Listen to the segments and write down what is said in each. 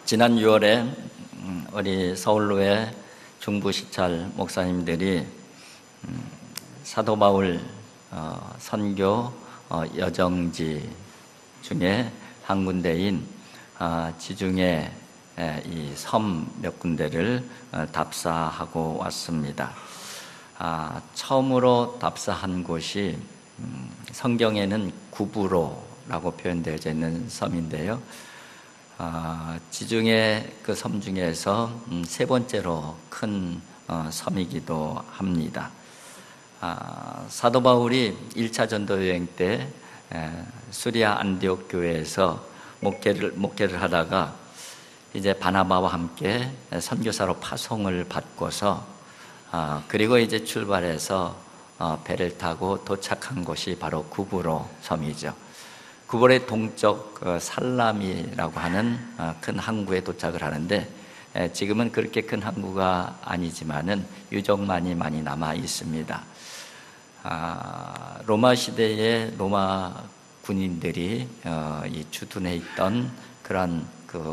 지난 6월에 우리 서울로의 중부시찰 목사님들이 사도 바울 선교 여정지 중에 한 군데인 지중해 이 섬 몇 군데를 답사하고 왔습니다. 처음으로 답사한 곳이 성경에는 구브로라고 표현되어 있는 섬인데요. 지중해 그 섬 중에서 세 번째로 큰 섬이기도 합니다. 사도 바울이 1차 전도 여행 때 수리아 안디옥 교회에서 목회를 하다가 이제 바나바와 함께 선교사로 파송을 받고서 그리고 이제 출발해서 배를 타고 도착한 곳이 바로 구브로 섬이죠. 구브로의 동쪽 살람이라고 하는 큰 항구에 도착을 하는데 지금은 그렇게 큰 항구가 아니지만은 유적만이 많이 남아 있습니다. 로마 시대에 로마 군인들이 이 주둔해 있던 그런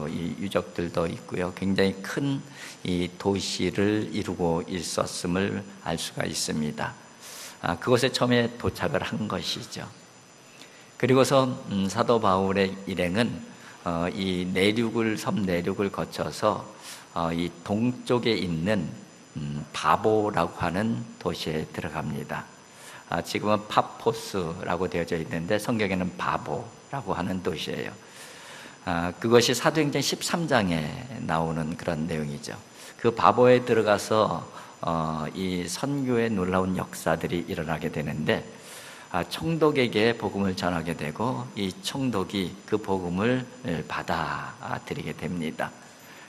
이 유적들도 있고요. 굉장히 큰 이 도시를 이루고 있었음을 알 수가 있습니다. 그곳에 처음에 도착을 한 것이죠. 그리고서 사도 바울의 일행은 이 섬 내륙을 거쳐서 이 동쪽에 있는 바보라고 하는 도시에 들어갑니다. 지금은 파포스라고 되어져 있는데 성경에는 바보라고 하는 도시예요. 그것이 사도행전 13장에 나오는 그런 내용이죠. 그 바보에 들어가서 이 선교의 놀라운 역사들이 일어나게 되는데 총독에게 복음을 전하게 되고 이 총독이 그 복음을 받아들이게 됩니다.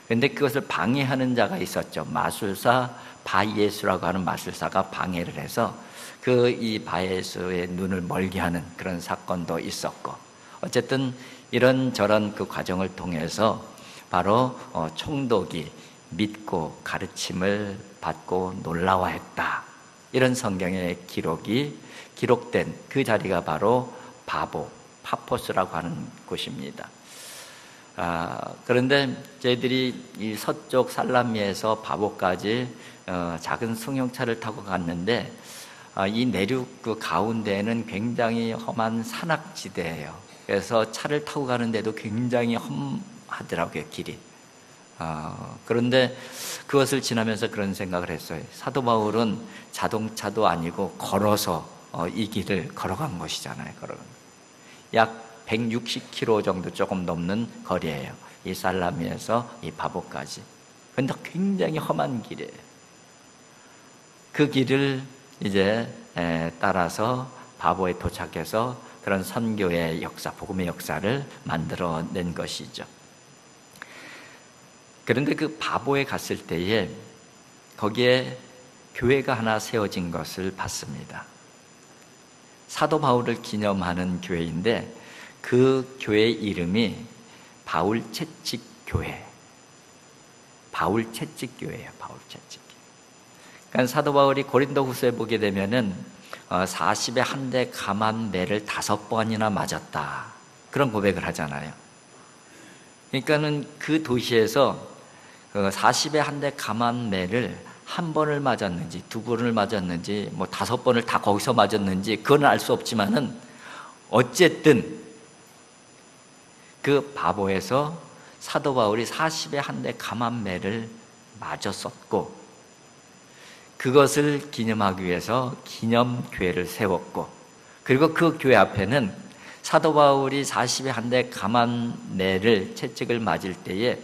그런데 그것을 방해하는 자가 있었죠. 마술사 바예수라고 하는 마술사가 방해를 해서 이 바예수의 눈을 멀게 하는 그런 사건도 있었고, 어쨌든 이런저런 그 과정을 통해서 바로 총독이 믿고 가르침을 받고 놀라워했다, 이런 성경의 기록된 그 자리가 바로 파포스라고 하는 곳입니다. 그런데 저희들이 이 서쪽 살라미에서 바보까지 작은 승용차를 타고 갔는데 이 내륙 그 가운데에는 굉장히 험한 산악지대예요. 그래서 차를 타고 가는데도 굉장히 험하더라고요, 길이. 그런데 그것을 지나면서 그런 생각을 했어요. 사도 바울은 자동차도 아니고 걸어서 이 길을 걸어간 것이잖아요. 약 160km 정도 조금 넘는 거리예요. 이 살라미에서 이 바보까지. 그런데 굉장히 험한 길이에요. 그 길을 이제 따라서 바보에 도착해서 그런 선교의 역사, 복음의 역사를 만들어낸 것이죠. 그런데 그 바보에 갔을 때에 거기에 교회가 하나 세워진 것을 봤습니다. 사도 바울을 기념하는 교회인데 그 교회의 이름이 바울 채찍 교회. 바울 채찍 교회예요. 바울 채찍. 그러니까 사도 바울이 고린도후서에 보게 되면은 40에 한 대 감한 매를 5번이나 맞았다, 그런 고백을 하잖아요. 그러니까는 그 도시에서 40에 한 대 감한 매를 한 번을 맞았는지, 2번을 맞았는지, 5번을 다 거기서 맞았는지, 그건 알 수 없지만은 어쨌든 그 바보에서 사도 바울이 40에 한 대 감한 매를 맞았었고, 그것을 기념하기 위해서 기념교회를 세웠고, 그리고 그 교회 앞에는 사도 바울이 40에 한 대 감한 매를 채찍을 맞을 때에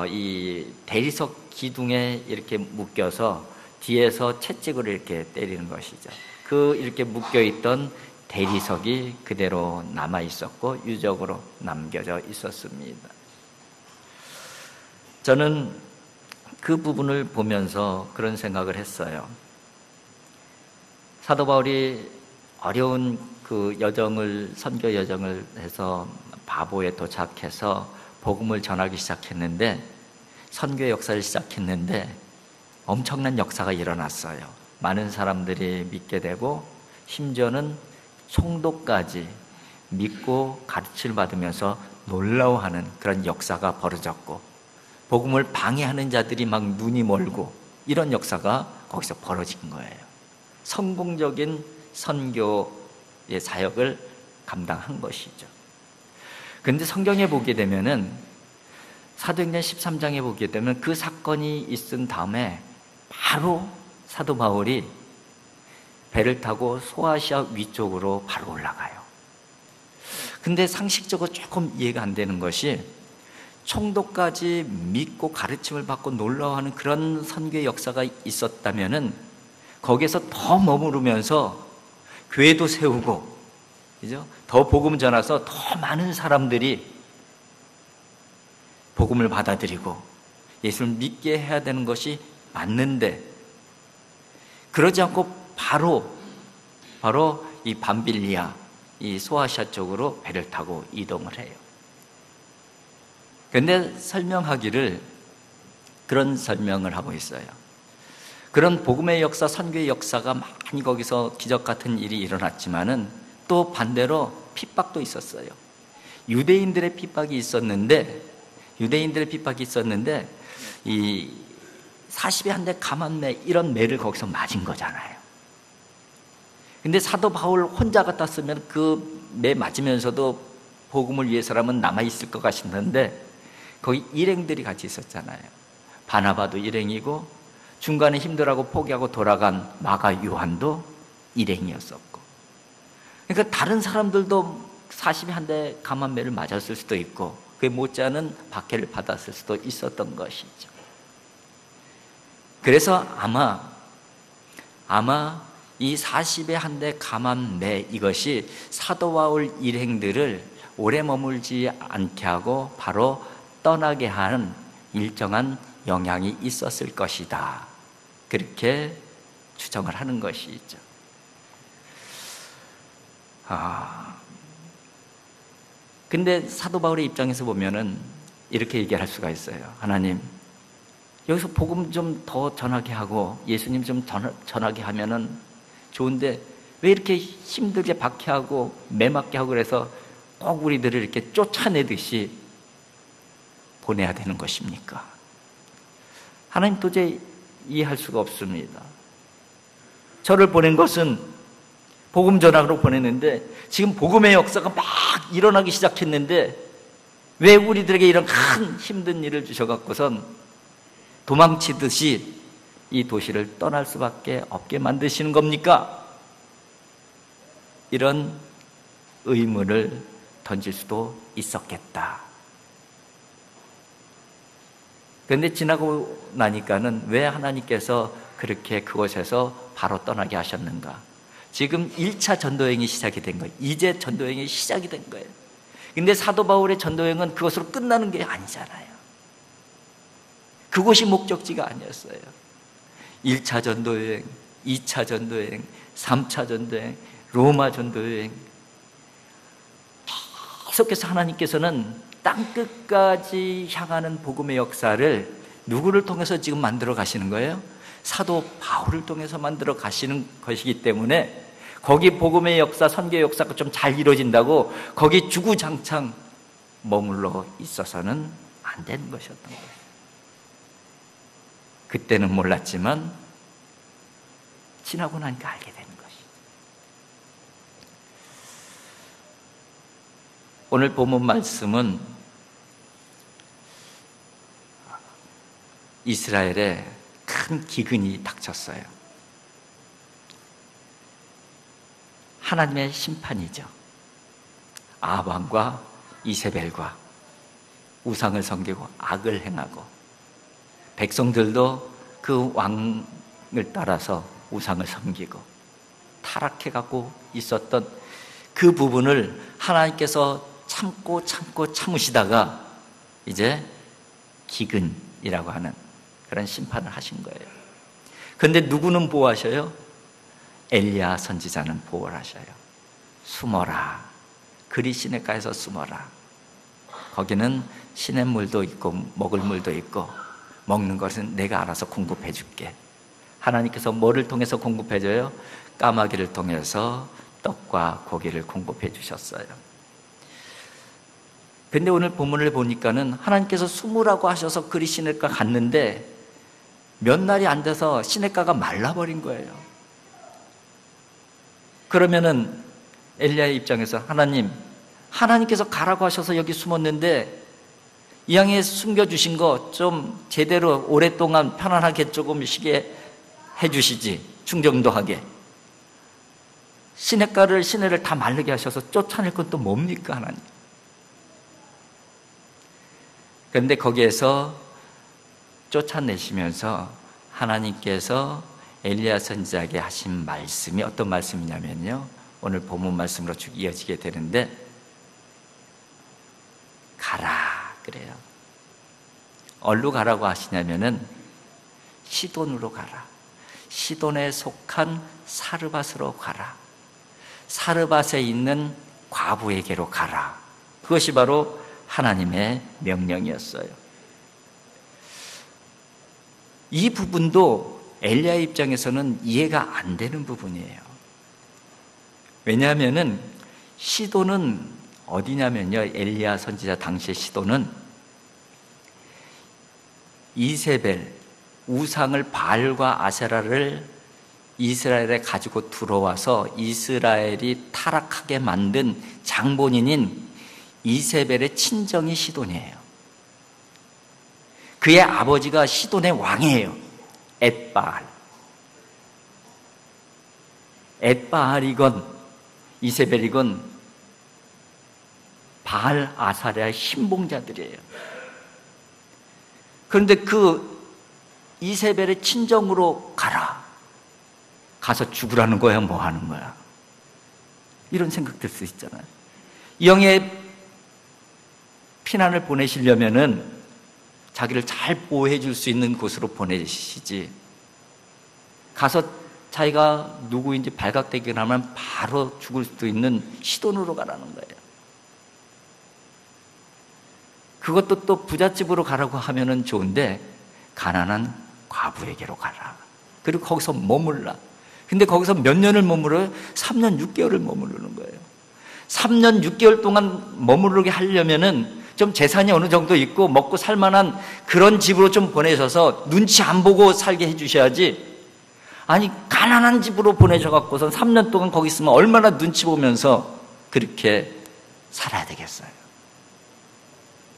이 대리석 기둥에 이렇게 묶여서 뒤에서 채찍으로 이렇게 때리는 것이죠. 이렇게 묶여있던 대리석이 그대로 남아 있었고 유적으로 남겨져 있었습니다. 저는 그 부분을 보면서 그런 생각을 했어요. 사도 바울이 어려운 그 선교 여정을 해서 바보에 도착해서 복음을 전하기 시작했는데, 선교의 역사를 시작했는데 엄청난 역사가 일어났어요. 많은 사람들이 믿게 되고 심지어는 총독까지 믿고 가르침을 받으면서 놀라워하는 그런 역사가 벌어졌고, 복음을 방해하는 자들이 막 눈이 멀고, 이런 역사가 거기서 벌어진 거예요. 성공적인 선교의 사역을 감당한 것이죠. 그런데 성경에 보게 되면은, 사도행전 13장에 보게 되면 그 사건이 있은 다음에 바로 사도 바울이 배를 타고 소아시아 위쪽으로 바로 올라가요. 근데 상식적으로 조금 이해가 안 되는 것이, 총독까지 믿고 가르침을 받고 놀라워하는 그런 선교의 역사가 있었다면은 거기에서 더 머무르면서 교회도 세우고, 그죠? 더 복음 전해서 더 많은 사람들이 복음을 받아들이고 예수를 믿게 해야 되는 것이 맞는데, 그러지 않고 바로 이 밤빌리아, 이 소아시아 쪽으로 배를 타고 이동을 해요. 그런데 설명하기를 그런 설명을 하고 있어요. 그런 복음의 역사, 선교의 역사가 많이 거기서 기적 같은 일이 일어났지만은 또 반대로 핍박도 있었어요. 유대인들의 핍박이 있었는데 이 40에 한 대 감한매, 이런 매를 거기서 맞은 거잖아요. 근데 사도 바울 혼자 같았으면 그 매 맞으면서도 복음을 위해서라면 남아있을 것 같은데, 거기 일행들이 같이 있었잖아요. 바나바도 일행이고, 중간에 힘들어하고 포기하고 돌아간 마가 요한도 일행이었었고, 그러니까 다른 사람들도 40에 한 대 감한매를 맞았을 수도 있고, 그에 못지않은 박해를 받았을 수도 있었던 것이죠. 그래서 아마 이 40에 한 대 감한매, 이것이 사도 바울 일행들을 오래 머물지 않게 하고 바로 떠나게 하는 일정한 영향이 있었을 것이다, 그렇게 추정을 하는 것이죠. 근데 사도 바울의 입장에서 보면은 이렇게 얘기할 수가 있어요. 하나님, 여기서 복음 좀 더 전하게 하고 예수님 좀 전하게 하면은 좋은데, 왜 이렇게 힘들게 박해하고 매맞게 하고 그래서 꼭 우리들을 이렇게 쫓아내듯이 보내야 되는 것입니까? 하나님, 도저히 이해할 수가 없습니다. 저를 보낸 것은 복음 전하러 보냈는데, 지금 복음의 역사가 막 일어나기 시작했는데 왜 우리들에게 이런 큰 힘든 일을 주셔갖고선 도망치듯이 이 도시를 떠날 수밖에 없게 만드시는 겁니까? 이런 의문을 던질 수도 있었겠다. 그런데 지나고 나니까는 왜 하나님께서 그렇게 그곳에서 바로 떠나게 하셨는가? 지금 1차 전도행이 시작이 된 거예요. 이제 전도행이 시작이 된 거예요. 근데 사도 바울의 전도행은 그것으로 끝나는 게 아니잖아요. 그곳이 목적지가 아니었어요. 1차 전도여행, 2차 전도여행, 3차 전도여행, 로마 전도여행, 계속해서 하나님께서는 땅끝까지 향하는 복음의 역사를 누구를 통해서 지금 만들어 가시는 거예요? 사도 바울을 통해서 만들어 가시는 것이기 때문에 거기 복음의 역사, 선교의 역사가 좀 잘 이루어진다고 거기 주구장창 머물러 있어서는 안 되는 것이었던 거예요. 그때는 몰랐지만 지나고 나니까 알게 되는 것이죠. 오늘 본문 말씀은 이스라엘에 큰 기근이 닥쳤어요. 하나님의 심판이죠. 아합 왕과 이세벨과 우상을 섬기고 악을 행하고, 백성들도 그 왕을 따라서 우상을 섬기고 타락해가고 있었던 그 부분을 하나님께서 참고 참으시다가 이제 기근이라고 하는 그런 심판을 하신 거예요. 그런데 누구는 보호하셔요? 엘리야 선지자는 보호를 하셔요. 숨어라, 그리 시냇가에서 숨어라. 거기는 시냇물도 있고 먹을 물도 있고, 먹는 것은 내가 알아서 공급해 줄게. 하나님께서 뭐를 통해서 공급해 줘요? 까마귀를 통해서 떡과 고기를 공급해 주셨어요. 근데 오늘 본문을 보니까는 하나님께서 숨으라고 하셔서 그리 시냇가 갔는데 몇 날이 안 돼서 시냇가가 말라버린 거예요. 그러면은 엘리야의 입장에서 하나님께서 가라고 하셔서 여기 숨었는데 이 양에 숨겨주신 거 좀 제대로 오랫동안 편안하게 조금 쉬게 해주시지, 충정도 하게. 시내를 다 마르게 하셔서 쫓아낼 건 또 뭡니까, 하나님? 그런데 거기에서 쫓아내시면서 하나님께서 엘리야 선지자에게 하신 말씀이 어떤 말씀이냐면요, 오늘 본문 말씀으로 쭉 이어지게 되는데, 가라 그래요. 어디로 가라고 하시냐면은 시돈으로 가라. 시돈에 속한 사르밧으로 가라. 사르밧에 있는 과부에게로 가라. 그것이 바로 하나님의 명령이었어요. 이 부분도 엘리야의 입장에서는 이해가 안 되는 부분이에요. 왜냐하면은 시돈은 어디냐면요, 엘리야 선지자 당시의 시돈은 이세벨, 우상을 바알과 아세라를 이스라엘에 가지고 들어와서 이스라엘이 타락하게 만든 장본인인 이세벨의 친정이 시돈이에요. 그의 아버지가 시돈의 왕이에요. 엣바알이건 이세벨이건 바알 아사랴의 신봉자들이에요. 그런데 그 이세벨의 친정으로 가라. 가서 죽으라는 거야, 뭐 하는 거야? 이런 생각 들 수 있잖아요. 이 영의 피난을 보내시려면은 자기를 잘 보호해 줄 수 있는 곳으로 보내시지, 가서 자기가 누구인지 발각되기만 하면 바로 죽을 수도 있는 시돈으로 가라는 거예요. 그것도 또 부잣집으로 가라고 하면은 좋은데 가난한 과부에게로 가라. 그리고 거기서 머물라. 근데 거기서 몇 년을 머물어요? 3년 6개월을 머무르는 거예요. 3년 6개월 동안 머무르게 하려면은 좀 재산이 어느 정도 있고 먹고 살만한 그런 집으로 좀 보내셔서 눈치 안 보고 살게 해주셔야지, 아니 가난한 집으로 보내셔갖고선 3년 동안 거기 있으면 얼마나 눈치 보면서 그렇게 살아야 되겠어요.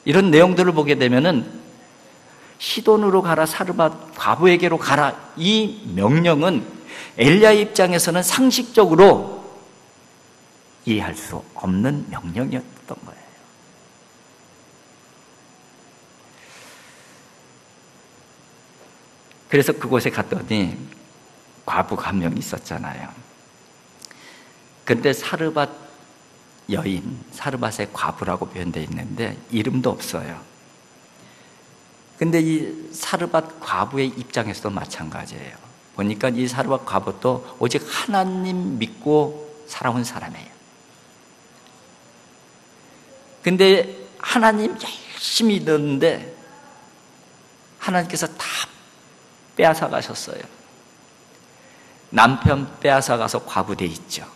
이런 내용들을 보게 되면은 시돈으로 가라, 사르밧 과부에게로 가라, 이 명령은 엘리야의 입장에서는 상식적으로 이해할 수 없는 명령이었던 거예요. 그래서 그곳에 갔더니 과부가 한 명 있었잖아요. 그런데 사르밧 여인, 사르밧의 과부라고 표현되어 있는데 이름도 없어요. 근데 이 사르밧 과부의 입장에서도 마찬가지예요. 보니까 이 사르밧 과부도 오직 하나님 믿고 살아온 사람이에요. 근데 하나님 열심히 믿었는데 하나님께서 다 빼앗아 가셨어요. 남편 빼앗아 가서 과부돼 있죠.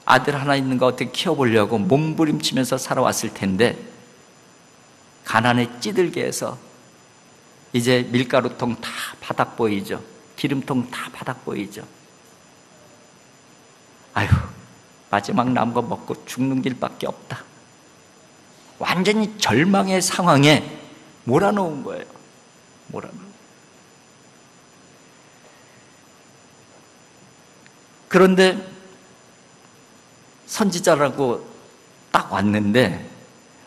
아들 하나 있는 거 어떻게 키워보려고 몸부림치면서 살아왔을 텐데 가난에 찌들게 해서 이제 밀가루통 다 바닥 보이죠. 기름통 다 바닥 보이죠. 아유, 마지막 남은 거 먹고 죽는 길밖에 없다. 완전히 절망의 상황에 몰아넣은 거예요. 그런데 선지자라고 딱 왔는데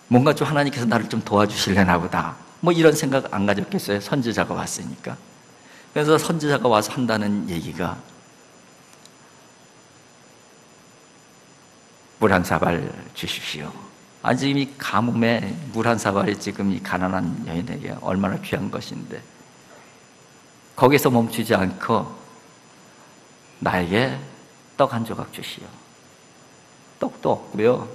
뭔가 좀 하나님께서 나를 좀 도와주실려나 보다, 뭐 이런 생각 안 가졌겠어요? 선지자가 왔으니까. 그래서 선지자가 와서 한다는 얘기가 물 한 사발 주십시오. 지금 이 가뭄에 물 한 사발이 지금 이 가난한 여인에게 얼마나 귀한 것인데 거기서 멈추지 않고 나에게 떡 한 조각 주시오. 떡도 없고요,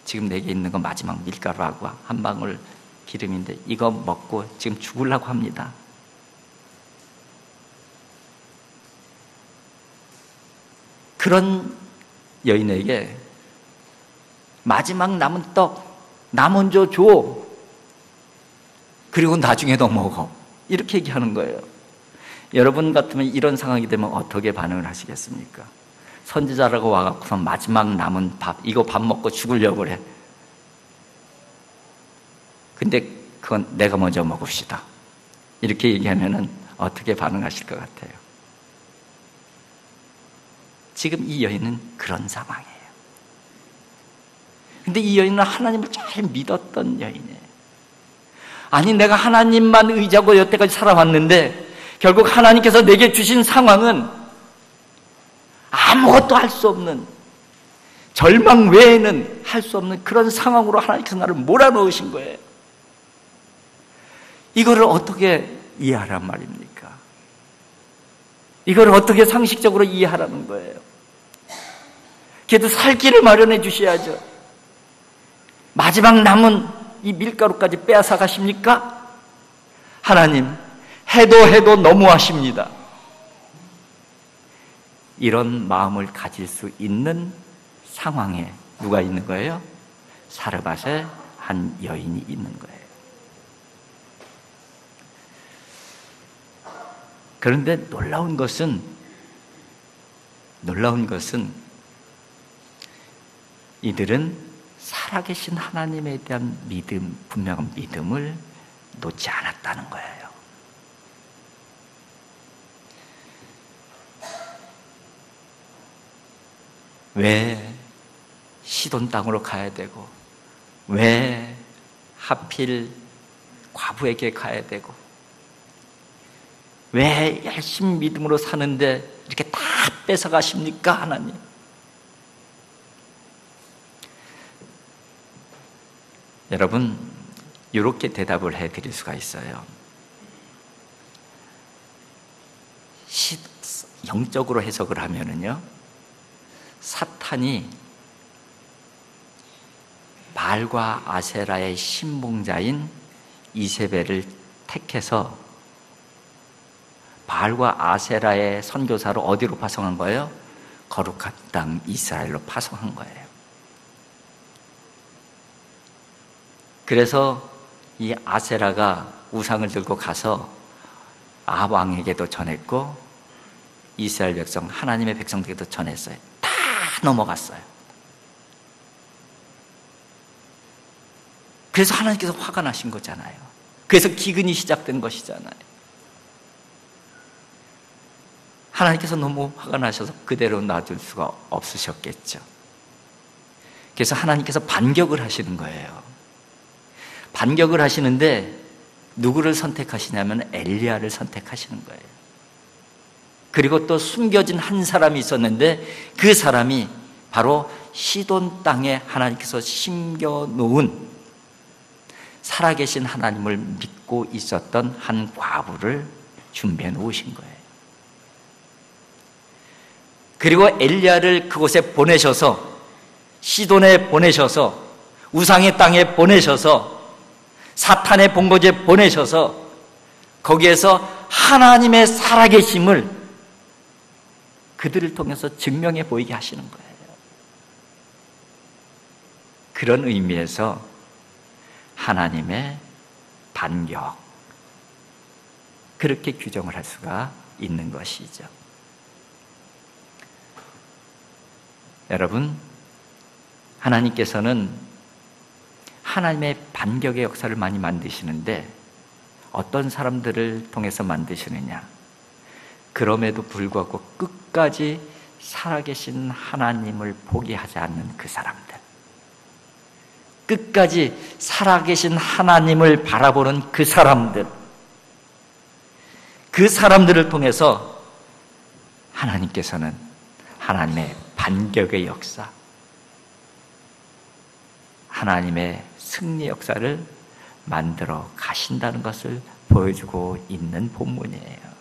지금 내게 있는 건 마지막 밀가루하고 한 방울 기름인데 이거 먹고 지금 죽으려고 합니다. 그런 여인에게 마지막 남은 떡 나 먼저 줘. 그리고 나중에 너 먹어. 이렇게 얘기하는 거예요. 여러분 같으면 이런 상황이 되면 어떻게 반응을 하시겠습니까? 선지자라고 와갖고서 마지막 남은 밥, 이거 밥 먹고 죽으려고 그래. 근데 그건 내가 먼저 먹읍시다. 이렇게 얘기하면은 어떻게 반응하실 것 같아요? 지금 이 여인은 그런 상황이에요. 근데 이 여인은 하나님을 잘 믿었던 여인이에요. 아니, 내가 하나님만 의지하고 여태까지 살아왔는데 결국 하나님께서 내게 주신 상황은 아무것도 할 수 없는, 절망 외에는 할 수 없는 그런 상황으로 하나님께서 나를 몰아넣으신 거예요. 이거를 어떻게 이해하란 말입니까? 이걸 어떻게 상식적으로 이해하라는 거예요? 그래도 살 길을 마련해 주셔야죠. 마지막 남은 이 밀가루까지 빼앗아 가십니까? 하나님, 해도 너무하십니다. 이런 마음을 가질 수 있는 상황에 누가 있는 거예요? 사르밧의 한 여인이 있는 거예요. 그런데 놀라운 것은 이들은 살아계신 하나님에 대한 믿음, 분명한 믿음을 놓지 않았다는 거예요. 왜 시돈 땅으로 가야 되고, 왜 하필 과부에게 가야 되고, 왜 열심히 믿음으로 사는데 이렇게 다 뺏어가십니까, 하나님? 여러분, 이렇게 대답을 해드릴 수가 있어요. 영적으로 해석을 하면은요, 사탄이 바알과 아세라의 신봉자인 이세벨을 택해서 바알과 아세라의 선교사로 어디로 파송한 거예요? 거룩한 땅 이스라엘로 파송한 거예요. 그래서 이 아세라가 우상을 들고 가서 아합 왕에게도 전했고 이스라엘 백성, 하나님의 백성들에게도 전했어요. 다 넘어갔어요. 그래서 하나님께서 화가 나신 거잖아요. 그래서 기근이 시작된 것이잖아요. 하나님께서 너무 화가 나셔서 그대로 놔둘 수가 없으셨겠죠. 그래서 하나님께서 반격을 하시는 거예요. 반격을 하시는데 누구를 선택하시냐면 엘리야를 선택하시는 거예요. 그리고 또 숨겨진 한 사람이 있었는데 그 사람이 바로 시돈 땅에 하나님께서 심겨놓은 살아계신 하나님을 믿고 있었던 한 과부를 준비해 놓으신 거예요. 그리고 엘리야를 그곳에 보내셔서, 시돈에 보내셔서, 우상의 땅에 보내셔서, 사탄의 본거지에 보내셔서 거기에서 하나님의 살아계심을 그들을 통해서 증명해 보이게 하시는 거예요. 그런 의미에서 하나님의 반격, 그렇게 규정을 할 수가 있는 것이죠. 여러분, 하나님께서는 하나님의 반격의 역사를 많이 만드시는데 어떤 사람들을 통해서 만드시느냐? 그럼에도 불구하고 끝까지 살아계신 하나님을 포기하지 않는 그 사람들, 끝까지 살아계신 하나님을 바라보는 그 사람들, 그 사람들을 통해서 하나님께서는 하나님의 반격의 역사, 하나님의 승리 역사를 만들어 가신다는 것을 보여주고 있는 본문이에요.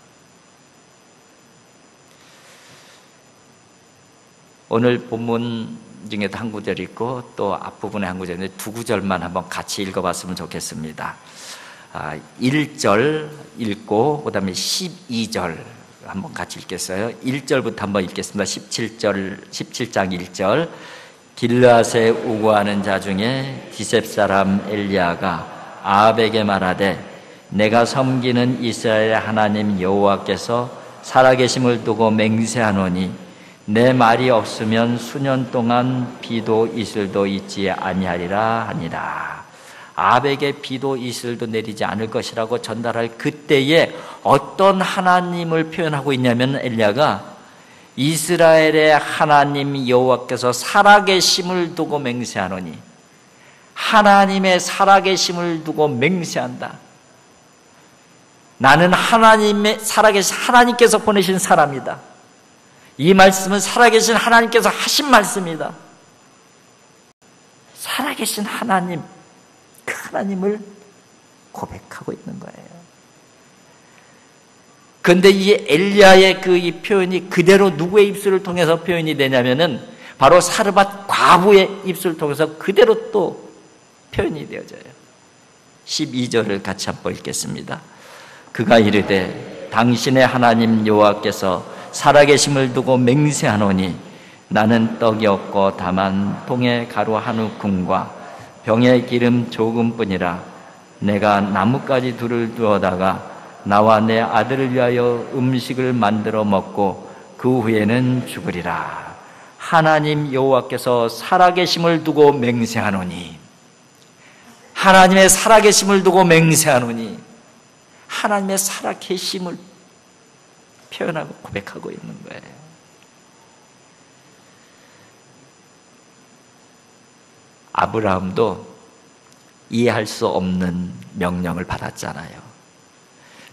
오늘 본문 중에도 한 구절 있고 또 앞부분에 한 구절인데 두 구절만 한번 같이 읽어봤으면 좋겠습니다. 1절 읽고 그 다음에 12절 한번 같이 읽겠어요. 1절부터 한번 읽겠습니다. 17장 1절 길르앗에 우거하는 자 중에 기셉 사람 엘리야가 아합에게 말하되 내가 섬기는 이스라엘의 하나님 여호와께서 살아계심을 두고 맹세하노니 내 말이 없으면 수년 동안 비도 이슬도 있지 아니하리라 하니라. 아합에게 비도 이슬도 내리지 않을 것이라고 전달할 그때에 어떤 하나님을 표현하고 있냐면 엘리야가 이스라엘의 하나님 여호와께서 살아계심을 두고 맹세하노니, 하나님의 살아계심을 두고 맹세한다. 나는 하나님의 살아계신 하나님께서 보내신 사람이다. 이 말씀은 살아계신 하나님께서 하신 말씀이다. 살아계신 하나님, 그 하나님을 고백하고 있는 거예요. 그런데 이 엘리야의 이 표현이 그대로 누구의 입술을 통해서 표현이 되냐면은 바로 사르밧 과부의 입술을 통해서 그대로 또 표현이 되어져요. 12절을 같이 한번 읽겠습니다. 그가 이르되 당신의 하나님 여호와께서 살아계심을 두고 맹세하노니 나는 떡이 없고 다만 통에 가루 한 움큼과 병에 기름 조금뿐이라. 내가 나뭇가지 둘을 두어다가 나와 내 아들을 위하여 음식을 만들어 먹고 그 후에는 죽으리라. 하나님 여호와께서 살아계심을 두고 맹세하노니, 하나님의 살아계심을 두고 맹세하노니, 하나님의 살아계심을 표현하고 고백하고 있는 거예요. 아브라함도 이해할 수 없는 명령을 받았잖아요.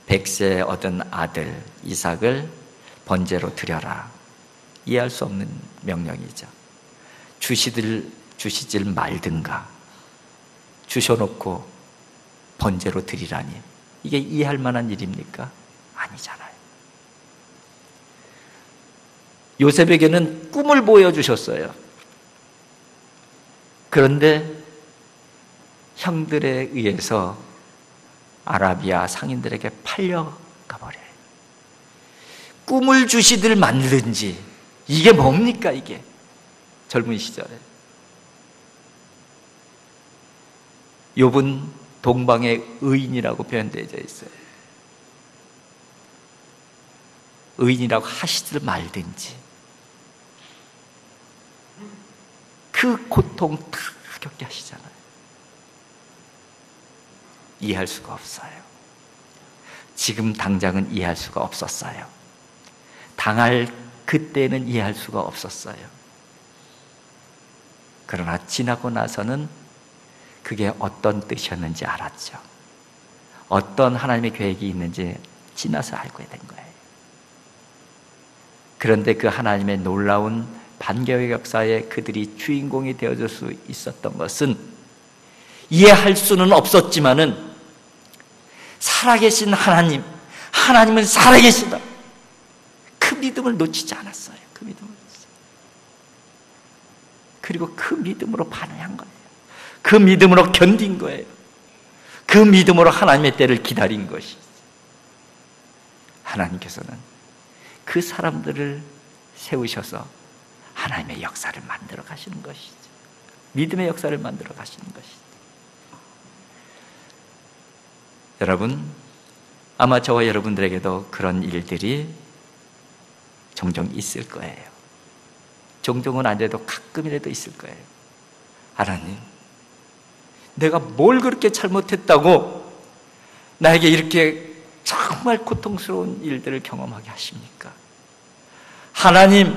100세에 얻은 아들 이삭을 번제로 드려라. 이해할 수 없는 명령이죠. 주시질 말든가, 주셔놓고 번제로 드리라니, 이게 이해할 만한 일입니까? 아니잖아요. 요셉에게는 꿈을 보여주셨어요. 그런데 형들에 의해서 아라비아 상인들에게 팔려가 버려요. 꿈을 주시들 만든지, 이게 뭡니까 이게? 젊은 시절에 욥은 동방의 의인이라고 표현되어 있어요. 의인이라고 하시들 말든지 그 고통 다 겪게 하시잖아요. 이해할 수가 없어요. 지금 당장은 이해할 수가 없었어요. 당할 그때는 이해할 수가 없었어요. 그러나 지나고 나서는 그게 어떤 뜻이었는지 알았죠. 어떤 하나님의 계획이 있는지 지나서 알게 된 거예요. 그런데 그 하나님의 놀라운 반개혁 역사에 그들이 주인공이 되어줄 수 있었던 것은, 이해할 수는 없었지만은 살아계신 하나님, 하나님은 살아계시다, 그 믿음을 놓치지 않았어요. 그 믿음을 놓치지. 그리고 그 믿음으로 반응한 거예요. 그 믿음으로 견딘 거예요. 그 믿음으로 하나님의 때를 기다린 것이죠. 하나님께서는 그 사람들을 세우셔서 하나님의 역사를 만들어 가시는 것이죠. 믿음의 역사를 만들어 가시는 것이죠. 여러분, 아마 저와 여러분들에게도 그런 일들이 종종 있을 거예요. 종종은 아니라도 가끔이라도 있을 거예요. 하나님, 내가 뭘 그렇게 잘못했다고 나에게 이렇게 정말 고통스러운 일들을 경험하게 하십니까? 하나님,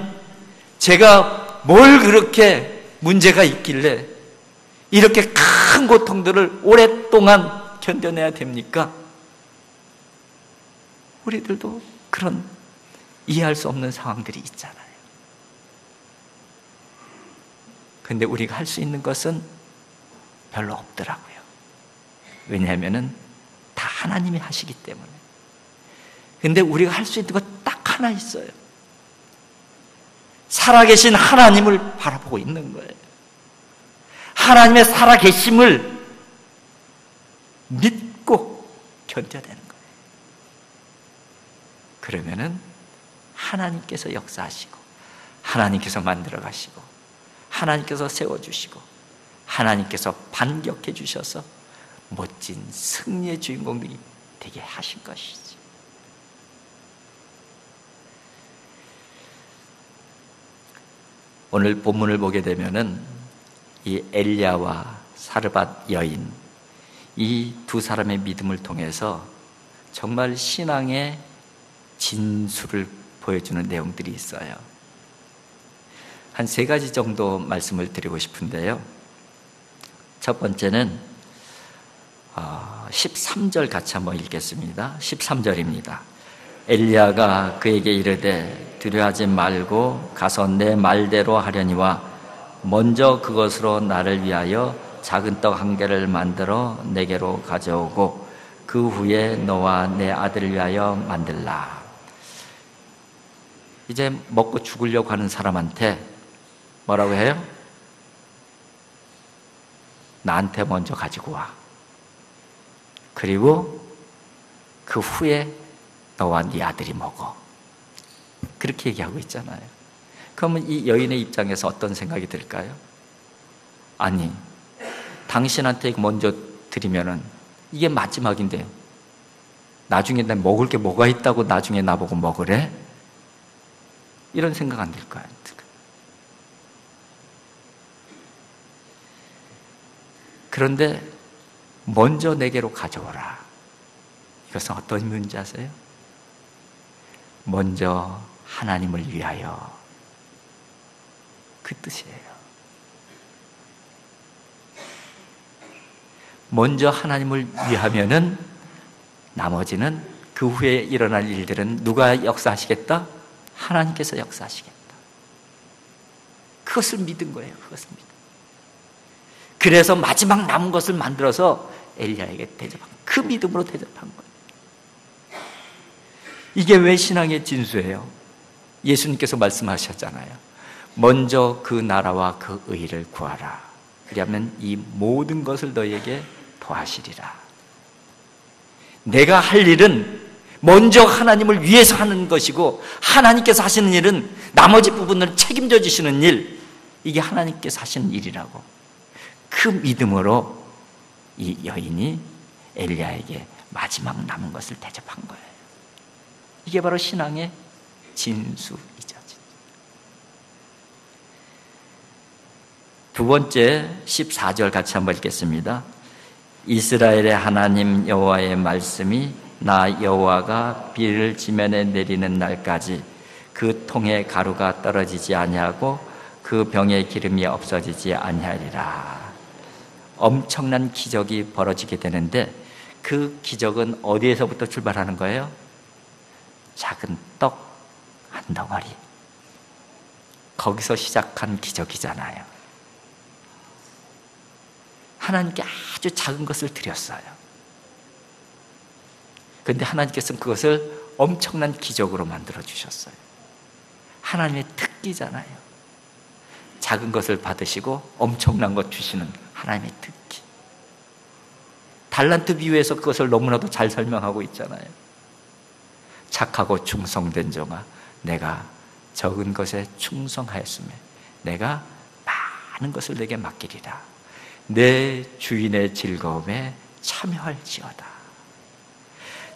제가 뭘 그렇게 문제가 있길래 이렇게 큰 고통들을 오랫동안 견뎌내야 됩니까? 우리들도 그런 이해할 수 없는 상황들이 있잖아요. 근데 우리가 할 수 있는 것은 별로 없더라고요. 왜냐하면은 다 하나님이 하시기 때문에. 근데 우리가 할 수 있는 것 딱 하나 있어요. 살아계신 하나님을 바라보고 있는 거예요. 하나님의 살아계심을 믿고 견뎌내는 거예요. 그러면은 하나님께서 역사하시고, 하나님께서 만들어 가시고, 하나님께서 세워주시고 하나님께서 반격해 주셔서 멋진 승리의 주인공들이 되게 하신 것이지. 오늘 본문을 보게 되면은 이 엘리야와 사르밧 여인, 이 두 사람의 믿음을 통해서 정말 신앙의 진수를 보여주는 내용들이 있어요. 한 세 가지 정도 말씀을 드리고 싶은데요. 첫 번째는 13절 같이 한번 읽겠습니다. 13절입니다. 엘리야가 그에게 이르되 두려워하지 말고 가서 내 말대로 하려니와 먼저 그것으로 나를 위하여 작은 떡 한 개를 만들어 내게로 가져오고 그 후에 너와 내 아들을 위하여 만들라. 이제 먹고 죽으려고 하는 사람한테 뭐라고 해요? 나한테 먼저 가지고 와. 그리고 그 후에 너와 네 아들이 먹어. 그렇게 얘기하고 있잖아요. 그러면 이 여인의 입장에서 어떤 생각이 들까요? 아니, 당신한테 먼저 드리면은 이게 마지막인데 나중에 나 먹을 게 뭐가 있다고 나중에 나보고 먹으래? 이런 생각 안 들까요? 그런데 먼저 내게로 가져오라. 이것은 어떤 의미인지 아세요? 먼저 하나님을 위하여, 그 뜻이에요. 먼저 하나님을 위하면은 나머지는 그 후에 일어날 일들은 누가 역사하시겠다? 하나님께서 역사하시겠다. 그것을 믿은 거예요. 그것을 믿은. 그래서 마지막 남은 것을 만들어서 엘리야에게 대접한, 그 믿음으로 대접한 거예요. 이게 왜 신앙의 진수예요? 예수님께서 말씀하셨잖아요. 먼저 그 나라와 그 의를 구하라. 그러면 이 모든 것을 너에게 더하시리라. 내가 할 일은 먼저 하나님을 위해서 하는 것이고 하나님께서 하시는 일은 나머지 부분을 책임져 주시는 일, 이게 하나님께서 하시는 일이라고. 그 믿음으로 이 여인이 엘리야에게 마지막 남은 것을 대접한 거예요. 이게 바로 신앙의 진수이죠. 두 번째 14절 같이 한번 읽겠습니다. 이스라엘의 하나님 여호와의 말씀이 나 여호와가 비를 지면에 내리는 날까지 그 통에 가루가 떨어지지 아니하고 그 병에 기름이 없어지지 아니하리라. 엄청난 기적이 벌어지게 되는데 그 기적은 어디에서부터 출발하는 거예요? 작은 떡 한 덩어리. 거기서 시작한 기적이잖아요. 하나님께 아주 작은 것을 드렸어요. 그런데 하나님께서는 그것을 엄청난 기적으로 만들어 주셨어요. 하나님의 특기잖아요. 작은 것을 받으시고 엄청난 것 주시는 하나님의 특기. 달란트 비유에서 그것을 너무나도 잘 설명하고 있잖아요. 착하고 충성된 종아, 내가 적은 것에 충성하였으며 내가 많은 것을 내게 맡기리라. 내 주인의 즐거움에 참여할지어다.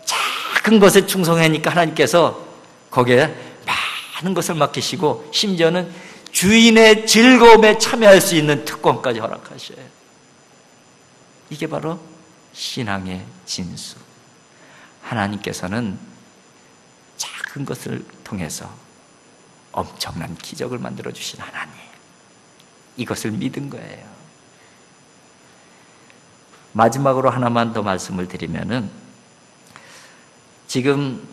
작은 것에 충성하니까 하나님께서 거기에 많은 것을 맡기시고 심지어는 주인의 즐거움에 참여할 수 있는 특권까지 허락하셔요. 이게 바로 신앙의 진수. 하나님께서는 작은 것을 통해서 엄청난 기적을 만들어 주신 하나님, 이것을 믿은 거예요. 마지막으로 하나만 더 말씀을 드리면은, 지금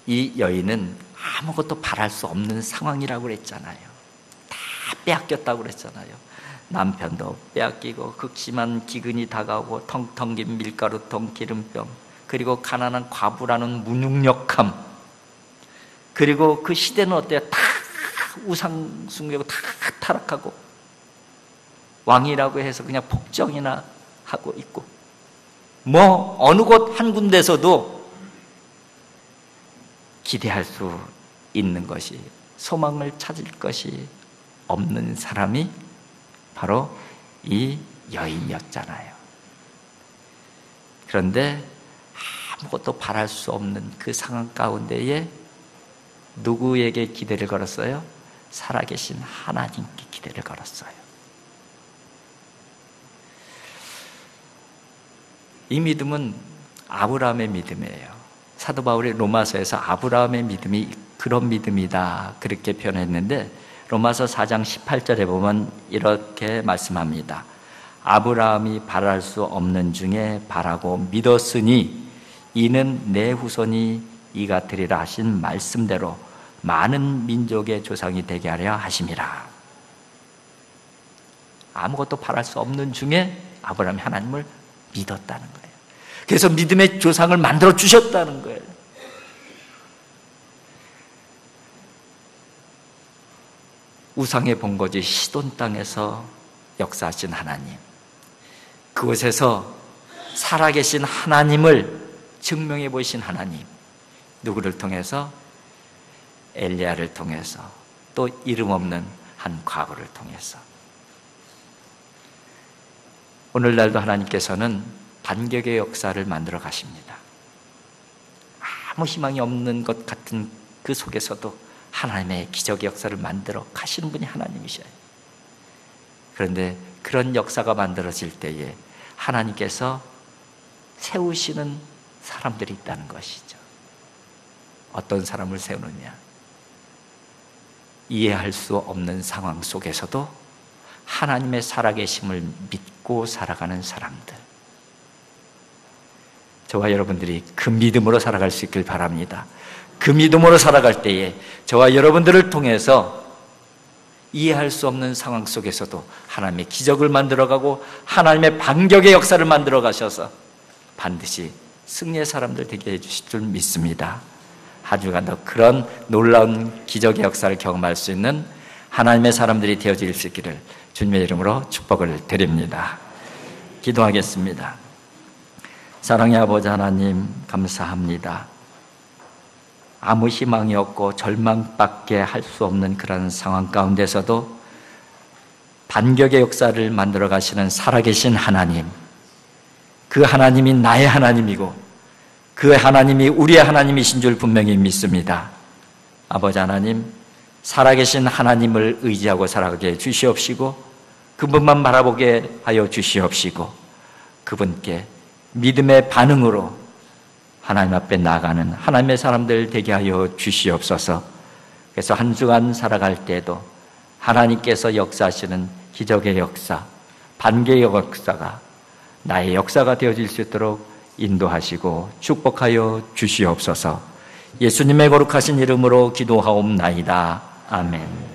이 여인은 아무것도 바랄 수 없는 상황이라고 그랬잖아요. 다 빼앗겼다고 그랬잖아요. 남편도 빼앗기고 극심한 기근이 다가오고 텅텅 긴 밀가루통 기름병, 그리고 가난한 과부라는 무능력함, 그리고 그 시대는 어때요? 다 우상 숭배고 다 타락하고 왕이라고 해서 그냥 복정이나 하고 있고, 뭐 어느 곳 한 군데서도 기대할 수 있는 것이, 소망을 찾을 것이 없는 사람이 바로 이 여인이었잖아요. 그런데 아무것도 바랄 수 없는 그 상황 가운데에 누구에게 기대를 걸었어요? 살아계신 하나님께 기대를 걸었어요. 이 믿음은 아브라함의 믿음이에요. 사도 바울이 로마서에서 아브라함의 믿음이 그런 믿음이다 그렇게 표현했는데, 로마서 4장 18절에 보면 이렇게 말씀합니다. 아브라함이 바랄 수 없는 중에 바라고 믿었으니 이는 내 후손이 이가 되리라 하신 말씀대로 많은 민족의 조상이 되게 하려 하심이라. 아무것도 바랄 수 없는 중에 아브라함이 하나님을 믿었다는 거예요. 그래서 믿음의 조상을 만들어 주셨다는 거예요. 우상의 본거지 시돈 땅에서 역사하신 하나님, 그곳에서 살아계신 하나님을 증명해 보이신 하나님, 누구를 통해서? 엘리야를 통해서, 또 이름 없는 한 과거를 통해서. 오늘날도 하나님께서는 반격의 역사를 만들어 가십니다. 아무 희망이 없는 것 같은 그 속에서도 하나님의 기적의 역사를 만들어 가시는 분이 하나님이셔요. 그런데 그런 역사가 만들어질 때에 하나님께서 세우시는 사람들이 있다는 것이죠. 어떤 사람을 세우느냐? 이해할 수 없는 상황 속에서도 하나님의 살아계심을 믿고 살아가는 사람들. 저와 여러분들이 그 믿음으로 살아갈 수 있길 바랍니다. 그 믿음으로 살아갈 때에 저와 여러분들을 통해서 이해할 수 없는 상황 속에서도 하나님의 기적을 만들어가고 하나님의 반격의 역사를 만들어 가셔서 반드시 승리의 사람들 되게 해주실 줄 믿습니다. 한 주간도 그런 놀라운 기적의 역사를 경험할 수 있는 하나님의 사람들이 되어질 수 있기를 주님의 이름으로 축복을 드립니다. 기도하겠습니다. 사랑의 아버지 하나님, 감사합니다. 아무 희망이 없고 절망밖에 할 수 없는 그런 상황 가운데서도 반격의 역사를 만들어 가시는 살아계신 하나님, 그 하나님이 나의 하나님이고 그 하나님이 우리의 하나님이신 줄 분명히 믿습니다. 아버지 하나님, 살아계신 하나님을 의지하고 살아가게 주시옵시고 그분만 바라보게 하여 주시옵시고 그분께 믿음의 반응으로 하나님 앞에 나가는 하나님의 사람들 되게 하여 주시옵소서. 그래서 한 주간 살아갈 때에도 하나님께서 역사하시는 기적의 역사, 반격의 역사가 나의 역사가 되어질 수 있도록 인도하시고 축복하여 주시옵소서. 예수님의 거룩하신 이름으로 기도하옵나이다. 아멘.